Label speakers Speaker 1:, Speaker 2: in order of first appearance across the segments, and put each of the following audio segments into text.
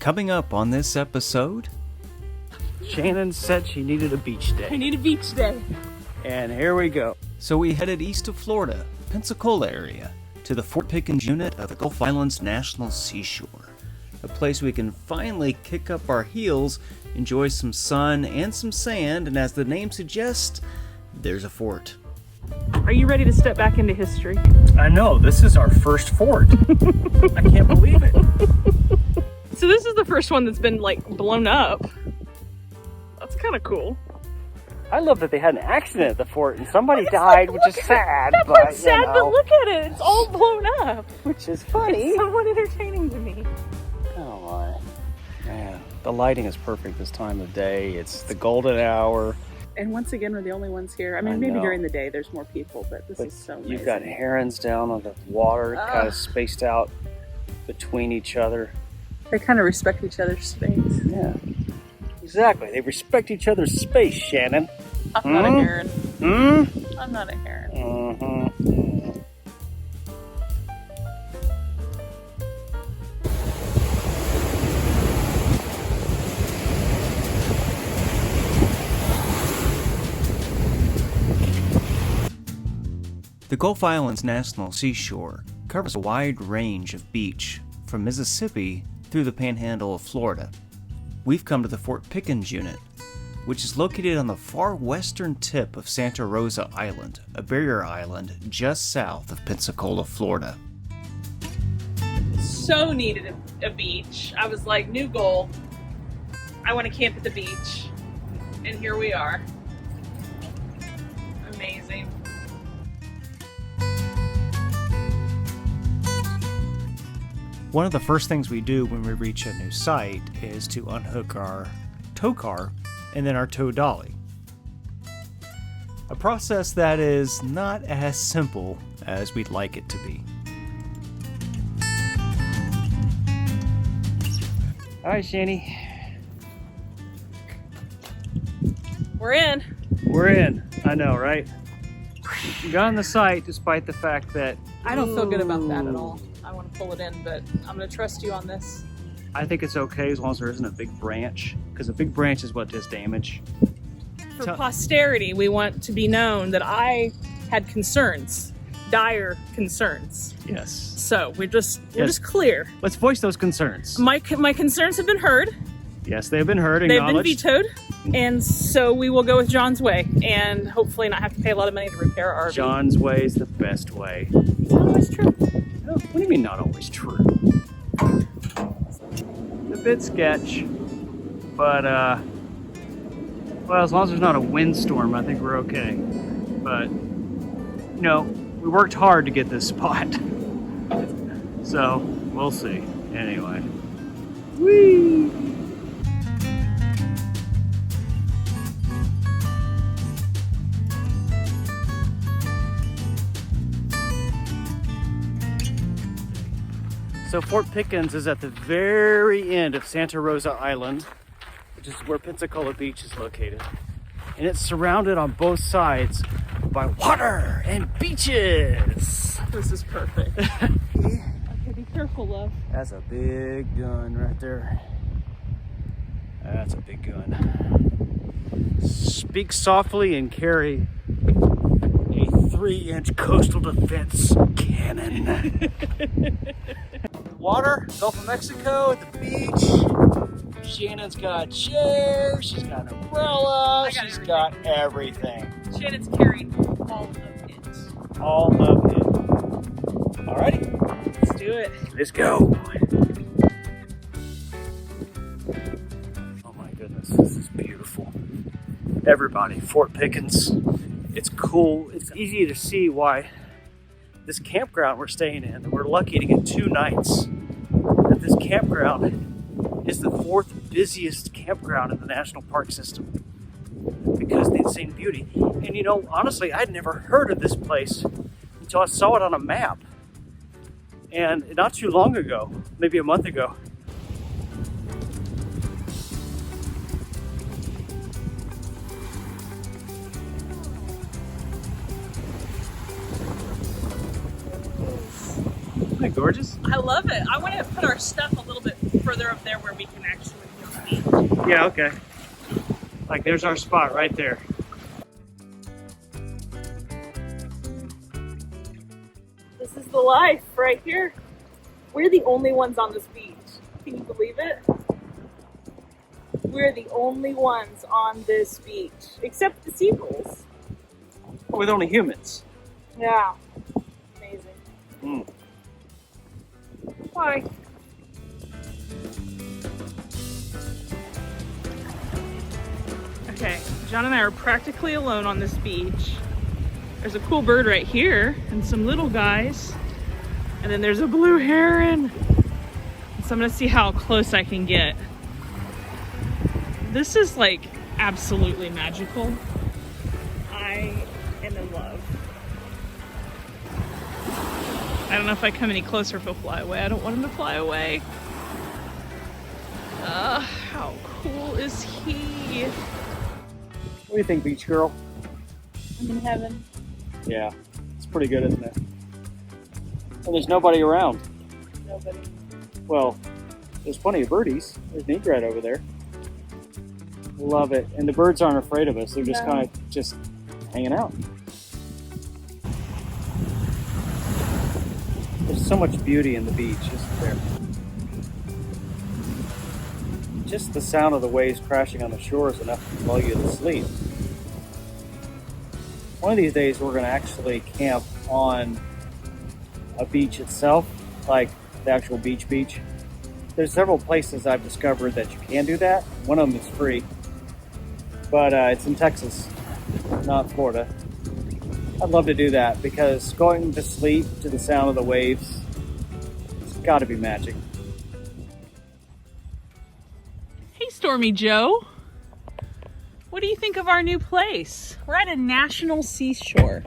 Speaker 1: Coming up on this episode,
Speaker 2: Shannon said she needed a beach day.
Speaker 3: I need a beach day.
Speaker 2: And here we go.
Speaker 1: so we headed east of Florida, Pensacola area, to the Fort Pickens unit of the Gulf Islands National Seashore. A place we can finally kick up our heels, enjoy some sun and some sand, and as the name suggests, there's a fort.
Speaker 3: Are you ready to step back into history?
Speaker 2: I know, this is our first fort. I can't believe it.
Speaker 3: So this is the first one that's been like blown up. That's kind of cool.
Speaker 2: I love that they had an accident at the fort and somebody died, which is sad.
Speaker 3: That
Speaker 2: but,
Speaker 3: part's sad,
Speaker 2: you know,
Speaker 3: but look at it. It's all blown up.
Speaker 2: which is funny.
Speaker 3: It's somewhat entertaining to me.
Speaker 2: Oh my. Man, the lighting is perfect this time of day. It's the golden hour.
Speaker 3: And once again, we're the only ones here. I mean,
Speaker 2: I
Speaker 3: maybe
Speaker 2: know.
Speaker 3: during the day there's more people, but this
Speaker 2: But
Speaker 3: is so amazing.
Speaker 2: you've got herons down on the water, kind of spaced out between each other.
Speaker 3: They kind of respect each other's space.
Speaker 2: Yeah, exactly. They respect each other's space, Shannon.
Speaker 3: I'm not a heron.
Speaker 2: Hmm?
Speaker 3: I'm not a heron.
Speaker 2: Mm-hmm.
Speaker 1: The Gulf Islands National Seashore covers a wide range of beach, from Mississippi through the panhandle of Florida. We've come to the Fort Pickens unit, which is located on the far western tip of Santa Rosa Island, a barrier island just south of Pensacola, Florida.
Speaker 3: So needed a beach. I was like, new goal. I want to camp at the beach. And here we are. Amazing.
Speaker 1: One of the first things we do when we reach a new site is to unhook our tow car and then our tow dolly. A process that is not as simple as we'd like it to be.
Speaker 2: All right, Shanny.
Speaker 3: We're in.
Speaker 2: We're in. I know, right? You got on the site despite the fact that
Speaker 3: I don't feel good about that at all. I want to pull it in, but I'm going to trust you on this.
Speaker 2: I think it's okay as long as there isn't a big branch, because a big branch is what does damage.
Speaker 3: For posterity, we want to be known that I had concerns, dire concerns.
Speaker 2: Yes.
Speaker 3: So we're just clear.
Speaker 2: Let's voice those concerns.
Speaker 3: My concerns have been heard.
Speaker 2: Yes, they have been heard,
Speaker 3: They've been
Speaker 2: acknowledged.
Speaker 3: vetoed, and so we will go with John's way, and hopefully not have to pay a lot of money to repair our RV.
Speaker 2: John's way is the best way.
Speaker 3: It's not always true.
Speaker 2: Oh, what do you mean not always true? It's a bit sketch, but well, as long as there's not a windstorm, I think we're okay. But, you know, we worked hard to get this spot. So, we'll see. Anyway. Whee! So Fort Pickens is at the very end of Santa Rosa Island, which is where Pensacola Beach is located. And it's surrounded on both sides by water and beaches.
Speaker 3: This is perfect. Okay, be careful, love.
Speaker 2: That's a big gun right there. That's a big gun. Speak softly and carry a 3-inch coastal defense cannon. Water, Gulf of Mexico at the beach. Shannon's got chairs, she's got an umbrella, she's got everything.
Speaker 3: Shannon's carried all of it.
Speaker 2: All of it. Alrighty,
Speaker 3: Let's do it.
Speaker 2: let's go. Oh my goodness, this is beautiful. Everybody, Fort Pickens. It's cool. It's easy to see why this campground we're staying in, and we're lucky to get 2 nights. That this campground is the 4th busiest campground in the national park system because of the insane beauty. And you know, honestly, I'd never heard of this place until I saw it on a map. And not too long ago, maybe a month ago, Isn't it gorgeous?
Speaker 3: I love it. I want to put our stuff a little bit further up there where we can actually see the beach.
Speaker 2: Yeah, okay. Like there's our spot right there.
Speaker 3: This is the life right here. We're the only ones on this beach. Can you believe it? We're the only ones on this beach, except the seagulls.
Speaker 2: With only humans.
Speaker 3: Yeah. Amazing.
Speaker 2: Mm.
Speaker 3: Why? Okay, John and I are practically alone on this beach. There's a cool bird right here and some little guys. And then there's a blue heron. So I'm gonna see how close I can get. This is like absolutely magical. I am in love. I don't know if I come any closer if he'll fly away. I don't want him to fly away. How cool is he?
Speaker 2: What do you think, beach girl?
Speaker 3: I'm in heaven.
Speaker 2: Yeah, it's pretty good, isn't it? And there's nobody around.
Speaker 3: Nobody.
Speaker 2: Well, there's plenty of birdies. There's an egret over there. Love it. And the birds aren't afraid of us. They're just kind of just hanging out. There's so much beauty in the beach, isn't there? Just the sound of the waves crashing on the shore is enough to lull you to sleep. One of these days we're going to actually camp on a beach itself, like the actual beach. There's several places I've discovered that you can do that. One of them is free, but it's in Texas, not Florida. I'd love to do that because going to sleep to the sound of the waves, it's got to be magic.
Speaker 3: Hey, Stormy Joe. What do you think of our new place? We're at a national seashore.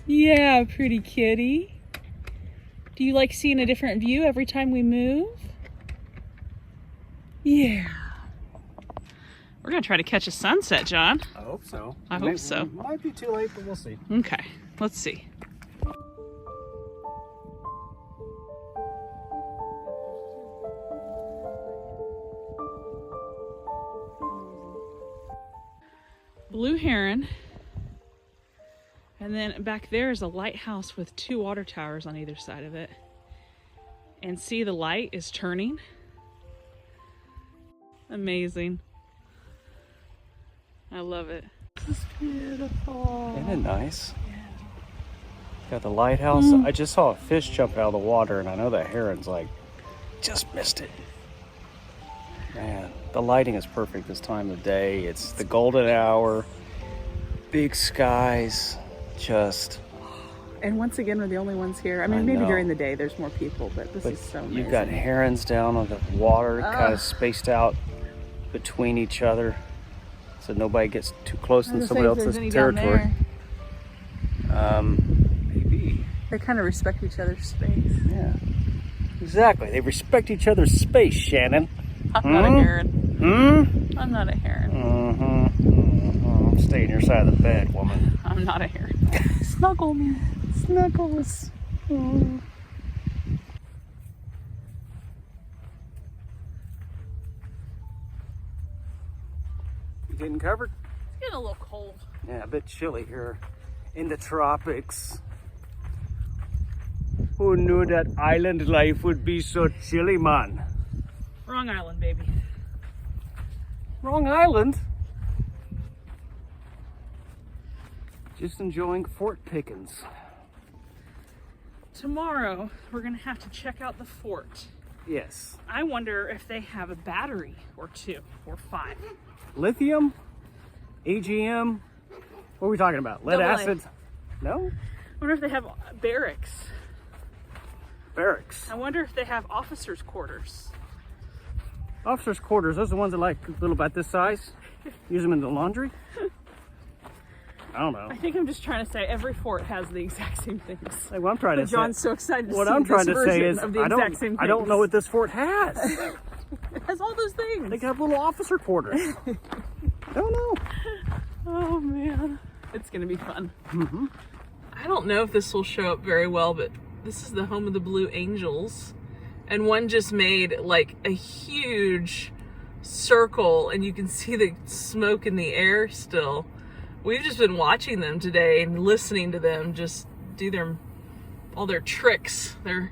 Speaker 3: Yeah, pretty kitty. Do you like seeing a different view every time we move? Yeah. We're gonna try to catch a sunset, John.
Speaker 2: I hope so.
Speaker 3: I hope so.
Speaker 2: Might be too late, but we'll see.
Speaker 3: Okay, let's see. Blue heron. And then back there is a lighthouse with 2 water towers on either side of it. And see, the light is turning. Amazing. I love it. This is beautiful.
Speaker 2: Isn't it nice?
Speaker 3: Yeah.
Speaker 2: Got the lighthouse. I just saw a fish jump out of the water, and I know that heron's like, just missed it. Man, the lighting is perfect this time of day. It's the golden hour, big skies, just.
Speaker 3: And once again, we're the only ones here. I mean, maybe during the day there's more people, but this is so amazing.
Speaker 2: You've got herons down on the water, kind of spaced out between each other, so nobody gets too close in somebody else's territory. Maybe.
Speaker 3: They kind of respect each other's space.
Speaker 2: Yeah, exactly. They respect each other's space, Shannon.
Speaker 3: I'm not a heron. I'm not a heron.
Speaker 2: Stay on your side of the bed, woman.
Speaker 3: I'm not a heron. Snuggle me.
Speaker 2: Snuggles. You getting covered?
Speaker 3: It's getting a little cold.
Speaker 2: Yeah, a bit chilly here in the tropics. Who knew that island life would be so chilly, man?
Speaker 3: Wrong island, baby.
Speaker 2: Wrong island? Just enjoying Fort Pickens.
Speaker 3: Tomorrow, we're gonna have to check out the fort.
Speaker 2: Yes.
Speaker 3: I wonder if they have a battery or 2 or 5.
Speaker 2: Lithium? AGM? What are we talking about? Lead
Speaker 3: AA.
Speaker 2: acid? No?
Speaker 3: I wonder if they have barracks.
Speaker 2: Barracks.
Speaker 3: I wonder if they have officers' quarters.
Speaker 2: Officers' quarters, those are the ones that like a little about this size. Use them in the laundry? I don't know.
Speaker 3: I think I'm just trying to say every fort has the exact same things.
Speaker 2: Like, what I'm trying
Speaker 3: But
Speaker 2: to say.
Speaker 3: John's so excited to
Speaker 2: What
Speaker 3: see
Speaker 2: I'm trying
Speaker 3: this
Speaker 2: to say
Speaker 3: version
Speaker 2: is,
Speaker 3: of the exact same
Speaker 2: I don't
Speaker 3: things.
Speaker 2: know what this fort has.
Speaker 3: It has all those things.
Speaker 2: They have little officer quarters. I don't know.
Speaker 3: Oh man, it's gonna be fun. I don't know if this will show up very well, but this is the home of the Blue Angels, And one just made like a huge circle, and you can see the smoke in the air still. We've just been watching them today and listening to them just do all their tricks. They're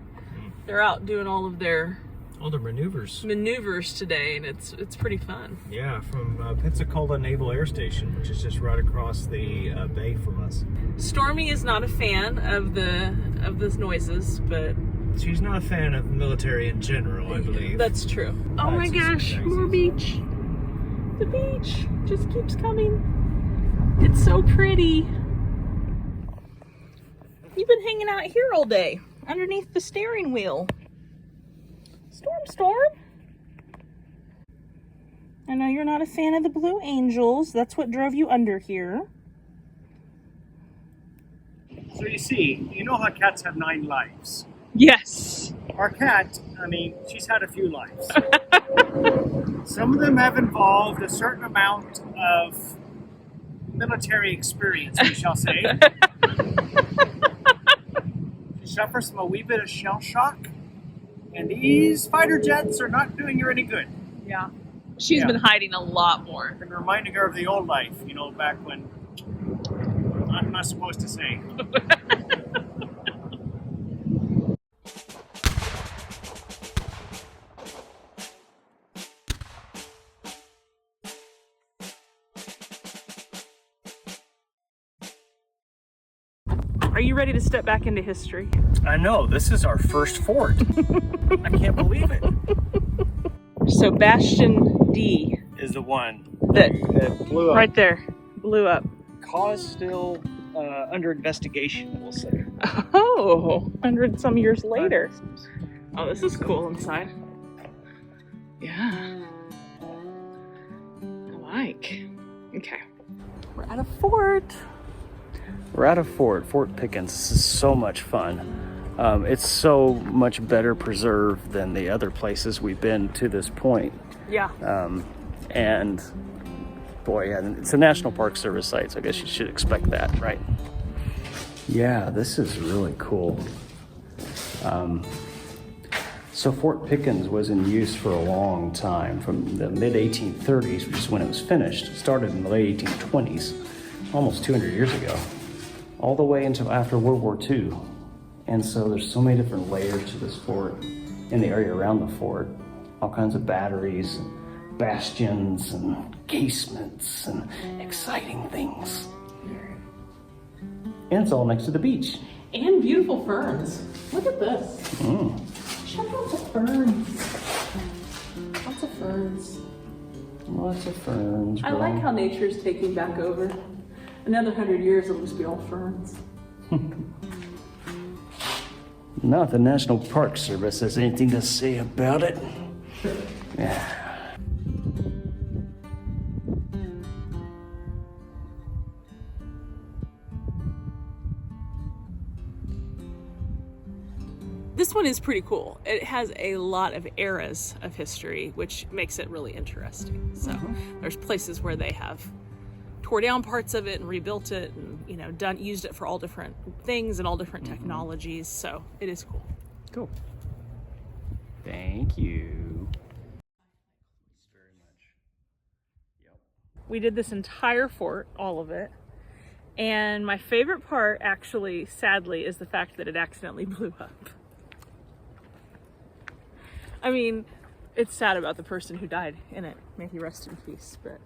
Speaker 3: out doing all their maneuvers today, and it's pretty fun.
Speaker 2: Yeah, from Pensacola Naval Air Station, which is just right across the bay from us.
Speaker 3: Stormy is not a fan of those noises, but
Speaker 2: She's not a fan of the military in general, I believe.
Speaker 3: that's true. Oh my gosh, more beach. The beach just keeps coming. It's so pretty. You've been hanging out here all day, underneath the steering wheel. Storm. I know you're not a fan of the Blue Angels. That's what drove you under here.
Speaker 2: So you see, you know how cats have 9 lives.
Speaker 3: Yes.
Speaker 2: Our cat, I mean, she's had a few lives. Some of them have involved a certain amount of military experience, we shall say. She suffers from a wee bit of shell shock, and these fighter jets are not doing her any good.
Speaker 3: Yeah. She's been hiding a lot more.
Speaker 2: And reminding her of the old life, you know, back when I'm not supposed to say.
Speaker 3: Are you ready to step back into history?
Speaker 2: I know, this is our first fort. I can't believe it.
Speaker 3: So Bastion D
Speaker 2: Is the one
Speaker 3: that
Speaker 2: blew up.
Speaker 3: right there blew up.
Speaker 2: Cause still under investigation, we'll say.
Speaker 3: Oh, 100 some years later. Oh, this is cool inside. Yeah. I like. Okay. We're at a fort.
Speaker 1: We're at a Fort Pickens. This is so much fun. It's so much better preserved than the other places we've been to this point.
Speaker 3: Yeah.
Speaker 1: And boy, yeah, it's a National Park Service site, so I guess you should expect that, right? Yeah, this is really cool. So Fort Pickens was in use for a long time, from the mid-1830s, which is when it was finished. It started in the late 1820s, almost 200 years ago, all the way until after World War II. And so there's so many different layers to this fort in the area around the fort. All kinds of batteries, and bastions, and casements, and exciting things. And it's all next to the beach.
Speaker 3: And beautiful ferns. Look at this. Check out the ferns. Lots of ferns.
Speaker 1: Lots of ferns.
Speaker 3: I like how nature's taking back over. Another 100 years, it'll just be all ferns.
Speaker 1: Not if the National Park Service has anything to say about it. Yeah.
Speaker 3: This one is pretty cool. It has a lot of eras of history, which makes it really interesting. So there's places where they have tore down parts of it and rebuilt it, and used it for all different things and all different technologies. So it is cool.
Speaker 1: Cool. Thank you. Very much. Yep.
Speaker 3: We did this entire fort, all of it. And my favorite part, actually, sadly, is the fact that it accidentally blew up. I mean, it's sad about the person who died in it. May he rest in peace, but,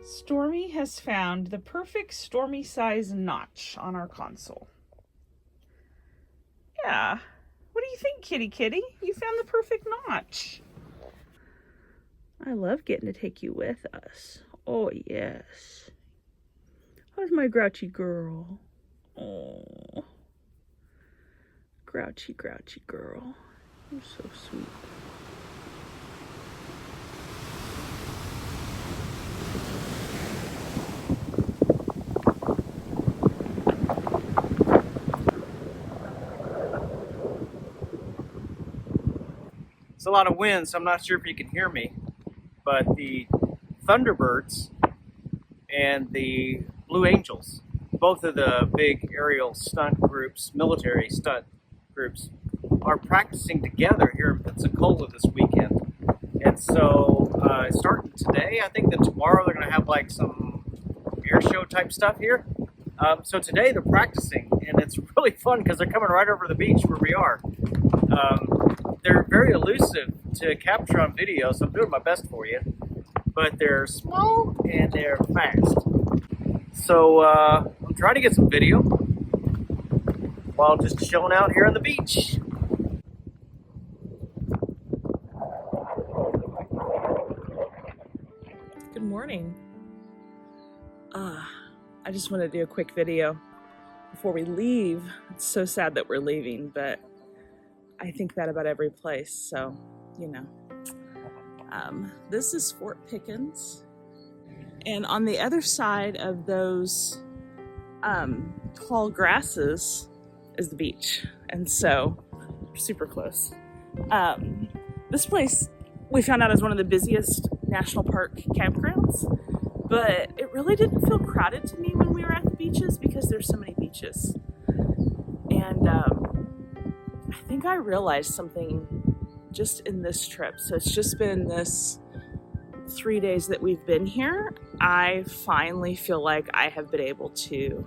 Speaker 3: Stormy has found the perfect Stormy size notch on our console. Yeah. What do you think, kitty kitty? You found the perfect notch. I love getting to take you with us Oh, yes. How's my grouchy girl? Oh, grouchy girl. You're so sweet.
Speaker 2: It's a lot of wind, so I'm not sure if you can hear me, but the Thunderbirds and the Blue Angels, both of the big aerial stunt groups, military stunt groups, are practicing together here in Pensacola this weekend. And so starting today, I think that tomorrow they're going to have like some air show type stuff here. So today they're practicing, and it's really fun because they're coming right over the beach where we are. They're very elusive to capture on video, so I'm doing my best for you. But they're small and they're fast. So I'm trying to get some video while just chilling out here on the beach.
Speaker 3: Good morning. I just want to do a quick video before we leave. It's so sad that we're leaving, but I think that about every place, so, you know. This is Fort Pickens, and on the other side of those tall grasses is the beach, and so super close. This place we found out is one of the busiest national park campgrounds, but it really didn't feel crowded to me when we were at the beaches because there's so many beaches. And I think I realized something just in this trip. So it's just been this 3 days that we've been here. I finally feel like I have been able to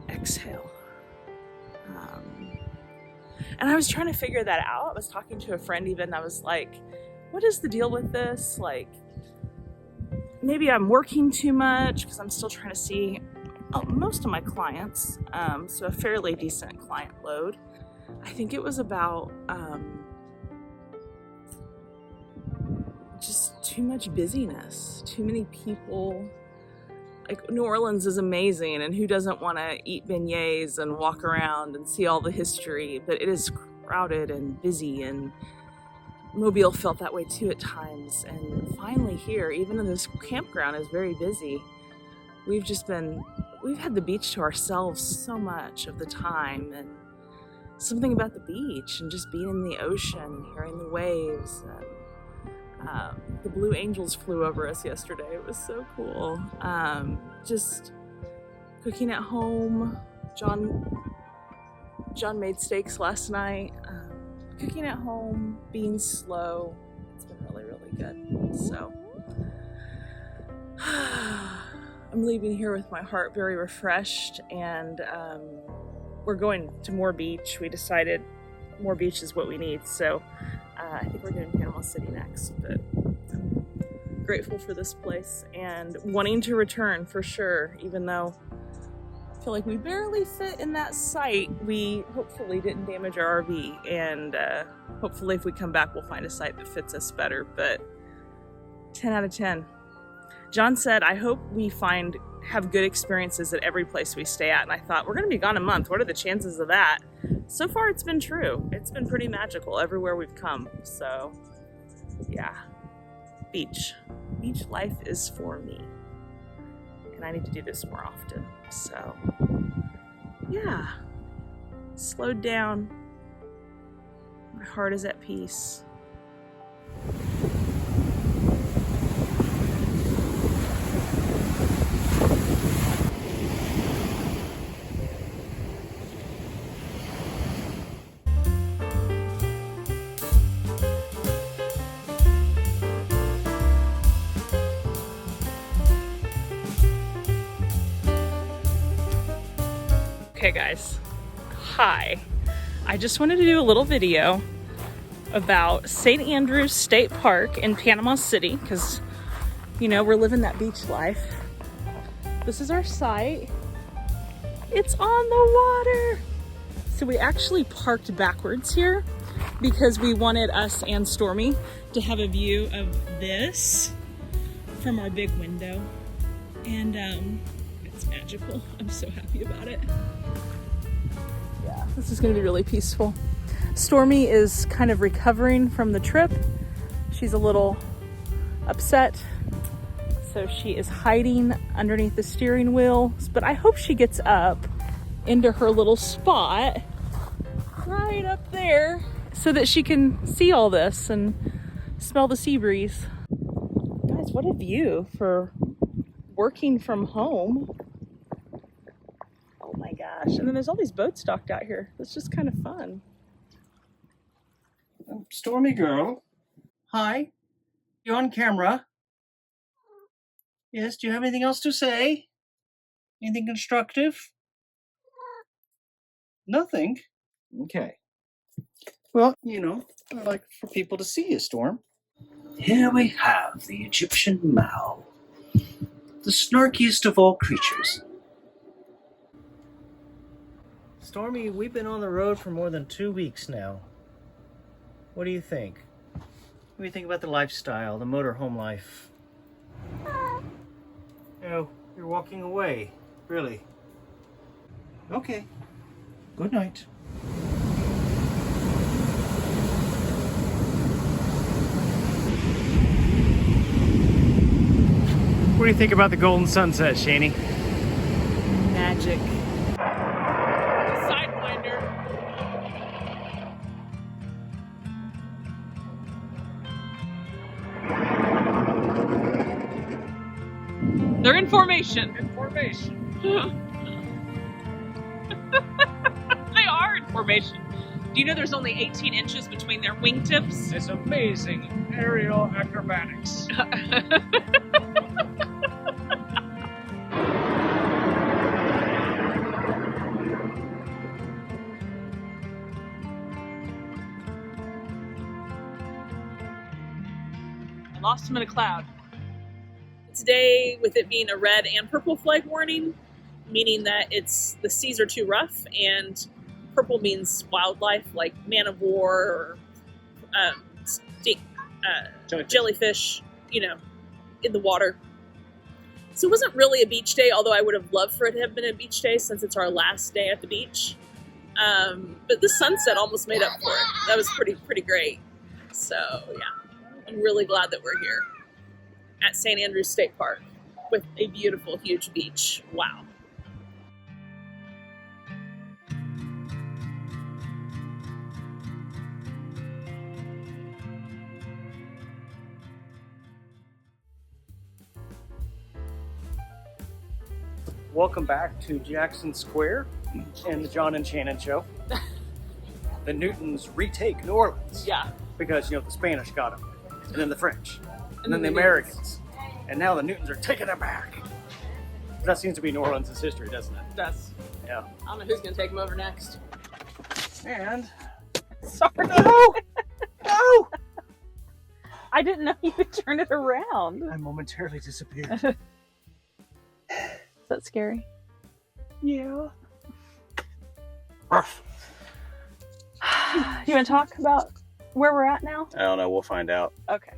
Speaker 3: exhale. And I was trying to figure that out. I was talking to a friend even. I was like, what is the deal with this? Like, maybe I'm working too much because I'm still trying to see most of my clients. So a fairly decent client load. I think it was about just too much busyness, too many people. Like, New Orleans is amazing, and who doesn't want to eat beignets and walk around and see all the history, but it is crowded and busy, and Mobile felt that way too at times. And finally here, even though this campground is very busy, we've had the beach to ourselves so much of the time, and something about the beach and just being in the ocean and hearing the waves. And the Blue Angels flew over us yesterday. It was so cool. Just cooking at home. John made steaks last night. Cooking at home, being slow. It's been really, really good. So I'm leaving here with my heart very refreshed, and we're going to more beach. We decided more beach is what we need. So I think we're doing Panama City next, but I'm grateful for this place and wanting to return for sure, even though I feel like we barely fit in that site. We hopefully didn't damage our RV, and hopefully if we come back we'll find a site that fits us better, but 10 out of 10. John said, I hope we have good experiences at every place we stay at, and I thought, we're going to be gone a month. What are the chances of that? So far, it's been true. It's been pretty magical everywhere we've come. So, yeah. Beach. Beach life is for me. And I need to do this more often. So, yeah. Slowed down. My heart is at peace. Okay guys, hi. I just wanted to do a little video about St. Andrews State Park in Panama City because, you know, we're living that beach life. This is our site. It's on the water. So we actually parked backwards here because we wanted us and Stormy to have a view of this from our big window, and it's magical. I'm so happy about it. Yeah, this is gonna be really peaceful. Stormy is kind of recovering from the trip. She's a little upset, so she is hiding underneath the steering wheel, but I hope she gets up into her little spot right up there so that she can see all this and smell the sea breeze. Guys, what a view for working from home. Oh my gosh. And then there's all these boats docked out here. It's just kind of fun.
Speaker 2: Stormy girl. Hi. You on camera? Yes, do you have anything else to say? Anything constructive? Nothing? Okay. Well, you know, I like for people to see you, Storm. Here we have the Egyptian Mao, the snarkiest of all creatures. Stormy, we've been on the road for more than 2 weeks now. What do you think? What do you think about the lifestyle, the motorhome life? Oh, you're walking away. Really? Okay. Good night. What do you think about the golden sunset, Shani?
Speaker 3: Magic. Sidewinder. They're in formation.
Speaker 2: In formation.
Speaker 3: They are in formation. Do you know there's only 18 inches between their wingtips?
Speaker 2: It's amazing aerial acrobatics.
Speaker 3: I lost him in a cloud. Today, with it being a red and purple flag warning, meaning that the seas are too rough, and purple means wildlife like man of war or jellyfish, you know, in the water. So it wasn't really a beach day, although I would have loved for it to have been a beach day since it's our last day at the beach. But the sunset almost made up for it. That was pretty great. So yeah, I'm really glad that we're here at St. Andrews State Park with a beautiful, huge beach. Wow.
Speaker 2: Welcome back to Jackson Square and the John and Shannon show. The Newtons retake New Orleans.
Speaker 3: Yeah.
Speaker 2: Because, you know, the Spanish got them, and then the French, and then the Americans. And now the Newtons are taking it back. That seems to be New Orleans' history, doesn't it?
Speaker 3: It does.
Speaker 2: Yeah.
Speaker 3: I don't know who's going to take them over next.
Speaker 2: And...
Speaker 3: Sorry.
Speaker 2: No! No!
Speaker 3: I didn't know you could turn it around.
Speaker 2: I momentarily disappeared.
Speaker 3: Is that scary?
Speaker 2: Yeah.
Speaker 3: You want to talk about where we're at now?
Speaker 2: I don't know. We'll find out.
Speaker 3: Okay.